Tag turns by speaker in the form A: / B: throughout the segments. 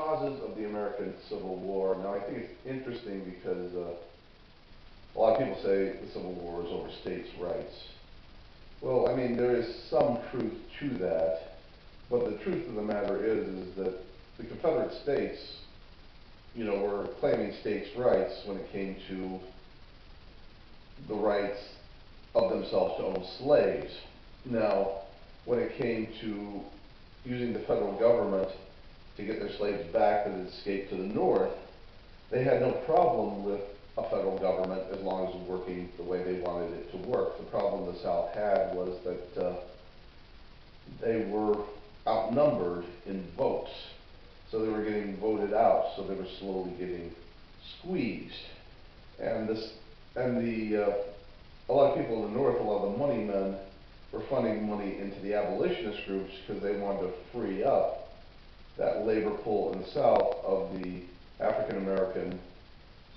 A: causes of the American Civil War. Now, I think it's interesting because a lot of people say the Civil War is over states' rights. Well, I mean, there is some truth to that, but the truth of the matter is that the Confederate States, were claiming states' rights when it came to the rights of themselves to own slaves. Now, when it came to using the federal government to get their slaves back that had escaped to the North, they had no problem with a federal government as long as it was working the way they wanted it to work. The problem the South had was that they were outnumbered in votes. So they were getting voted out, so they were slowly getting squeezed. And a lot of people in the North, a lot of the money men, were funding money into the abolitionist groups because they wanted to free up that labor pool in the South of the African American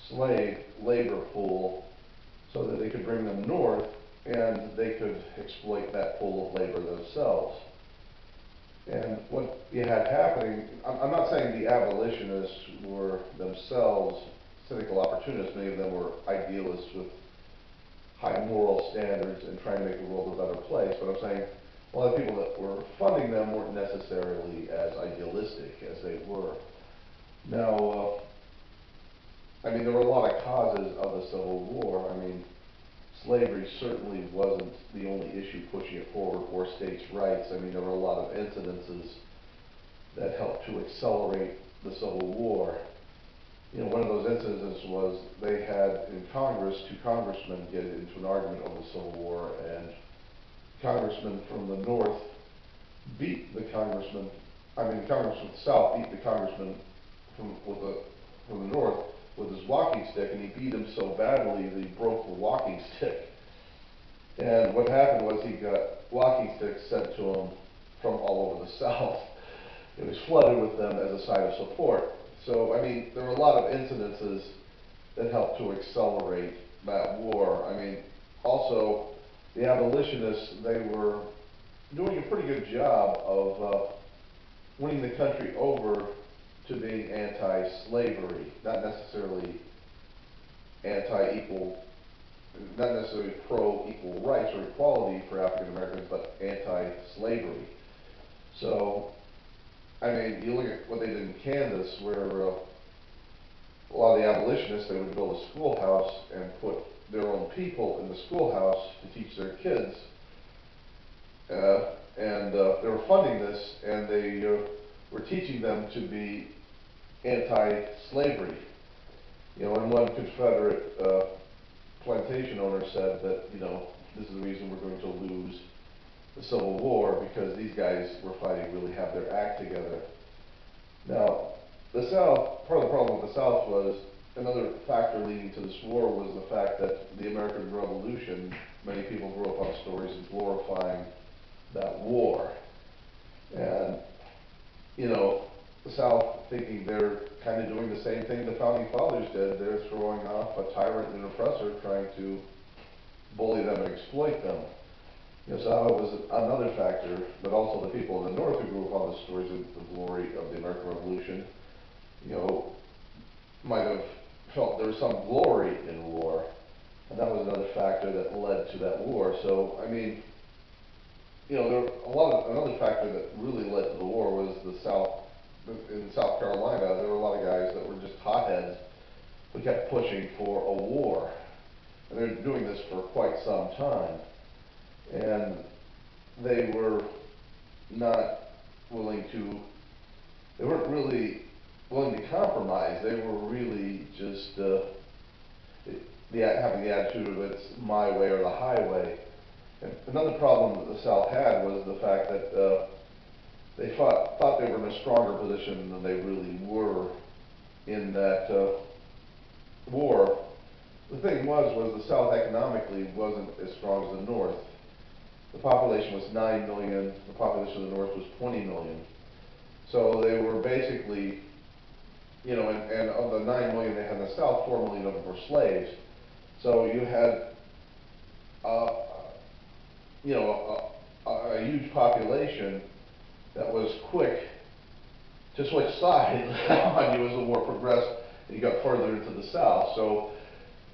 A: slave labor pool so that they could bring them north and they could exploit that pool of labor themselves. And what you had happening, I'm not saying the abolitionists were themselves cynical opportunists. Many of them were idealists with high moral standards and trying to make the world a better place. But I'm saying a lot of people that were funding them weren't necessarily as idealistic as they were. Now, I mean, there were a lot of causes of the Civil War. I mean, slavery certainly wasn't the only issue pushing it forward, or states' rights. I mean, there were a lot of incidences that helped to accelerate the Civil War. One of those incidents was they had in Congress, two congressmen get into an argument over the Civil War, and congressmen from the North beat the congressman, the congressman from the South beat the congressman from the North with his walking stick, and he beat him so badly that he broke the walking stick. And what happened was he got walking sticks sent to him from all over the South. It was flooded with them as a sign of support. So, I mean, there were a lot of incidences that helped to accelerate that war. I mean, also, the abolitionists, they were doing a pretty good job of winning the country over to being anti-slavery, not necessarily anti-equal, not necessarily pro-equal rights or equality for African Americans, but anti-slavery. So, I mean, you look at what they did in Kansas, where a lot of the abolitionists, they would build a schoolhouse and put their own people in the schoolhouse to teach their kids. They were funding this, and they were teaching them to be anti-slavery. And one Confederate plantation owner said that, this is the reason we're going to lose the Civil War, because these guys were fighting really have their act together. Now, the South, part of the problem with the South was, another factor leading to this war was the fact that the American Revolution, many people grew up on stories of glorifying that war. And, the South thinking they're kind of doing the same thing the Founding Fathers did. They're throwing off a tyrant and an oppressor, trying to bully them and exploit them. So that was another factor, but also the people in the North who grew up on the stories of the glory of the American Revolution, might have felt there was some glory in war, and that was another factor that led to that war. So, I mean, another factor that really led to the war was the South. In South Carolina, there were a lot of guys that were just hotheads who kept pushing for a war. And they're doing this for quite some time. And they were not willing to, they weren't really willing to compromise. They were really just having the attitude of it's my way or the highway. And another problem that the South had was the fact that they thought they were in a stronger position than they really were in that war. The thing was the South economically wasn't as strong as the North. The population was 9 million, the population of the North was 20 million. So they were basically, and of the 9 million they had in the South, 4 million of them were slaves. So you had, a huge population that was quick to switch sides on you as the war progressed and you got further into the South. So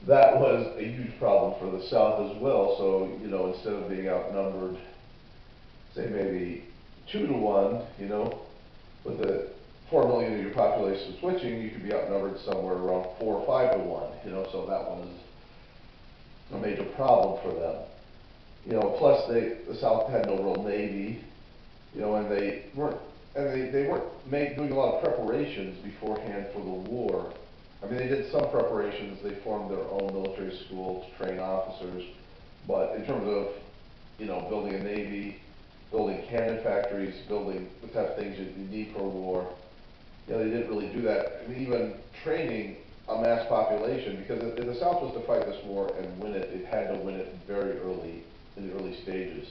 A: that was a huge problem for the South as well. So, you know, instead of being outnumbered, say maybe 2 to 1, you know, with the 4 million of your population switching, you could be outnumbered somewhere around 4 or 5 to 1, you know, so that was a major problem for them. You know, plus the South had no real navy, you know, and they weren't doing a lot of preparations beforehand for the war. I mean, they did some preparations. They formed their own military school to train officers, but in terms of, you know, building a navy, building cannon factories, building the type of things you need for a war, you know, they didn't really do that. I mean, even training a mass population, because if the South was to fight this war and win it, it had to win it very early, in the early stages.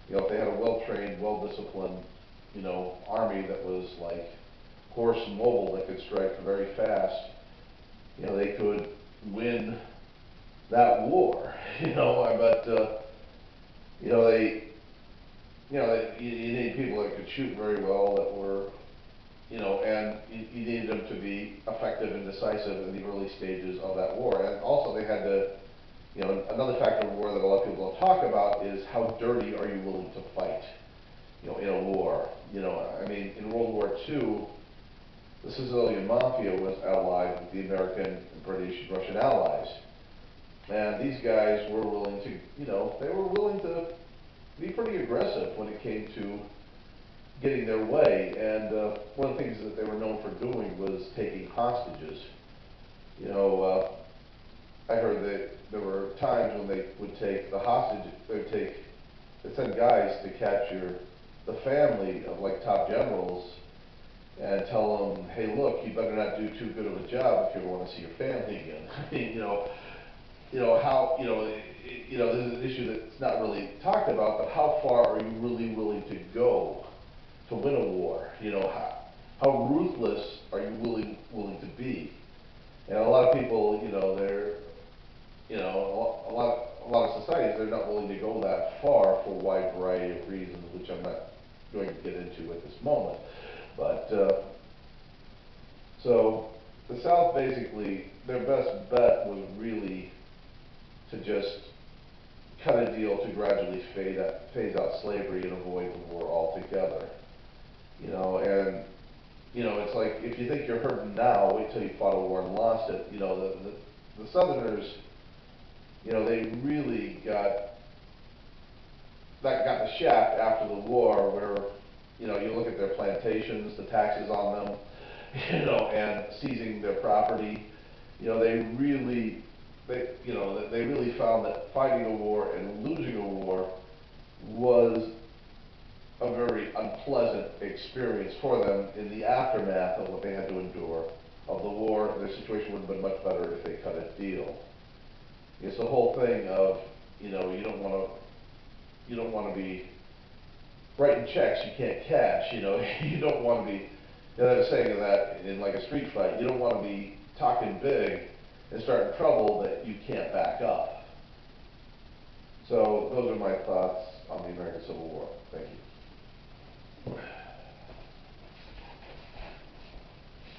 A: You know, if they had a well-trained, well-disciplined, you know, army that was like horse mobile, that could strike very fast, you know, they could win that war. You know, you know, you need people that could shoot very well, that were, you know, and you needed them to be effective and decisive in the early stages of that war. And also they had to, you know, another factor of war that a lot of people don't talk about is how dirty are you willing to fight, you know, in a war. You know, I mean, in World War II, the Sicilian Mafia was allied with the American, British, and Russian allies. And these guys were willing to, you know, they were willing to be pretty aggressive when it came to getting their way. And one of the things that they were known for doing was taking hostages. You know, I heard that there were times when they would take the hostage, they'd send guys to capture the family of like top generals and tell them, hey, look, you better not do too good of a job if you ever want to see your family again. I mean, how, this is an issue that's not really talked about, but how far are you really willing to go to win a war? You know, how ruthless are you willing to be? And a lot of people, you know, a lot of societies, they're not willing to go that far for a wide variety of reasons, which I'm not going to get into at this moment. But, so the South basically, their best bet was really to just cut a deal to gradually phase out slavery and avoid the war altogether. You know, and, you know, it's like, if you think you're hurting now, wait till you fought a war and lost it. You know, the Southerners, you know, they really got the shaft after the war, where, you know, you look at their plantations, the taxes on them, you know, and seizing their property. You know, they really found that fighting a war and losing a war was a very unpleasant experience for them in the aftermath of what they had to endure of the war. Their situation would have been much better if they cut a deal. It's the whole thing of, you know, you don't want to be writing checks you can't cash. You know, you don't want to be. You know, there's a saying of that in like a street fight. You don't want to be talking big and starting trouble that you can't back up. So those are my thoughts on the American Civil War. Thank you.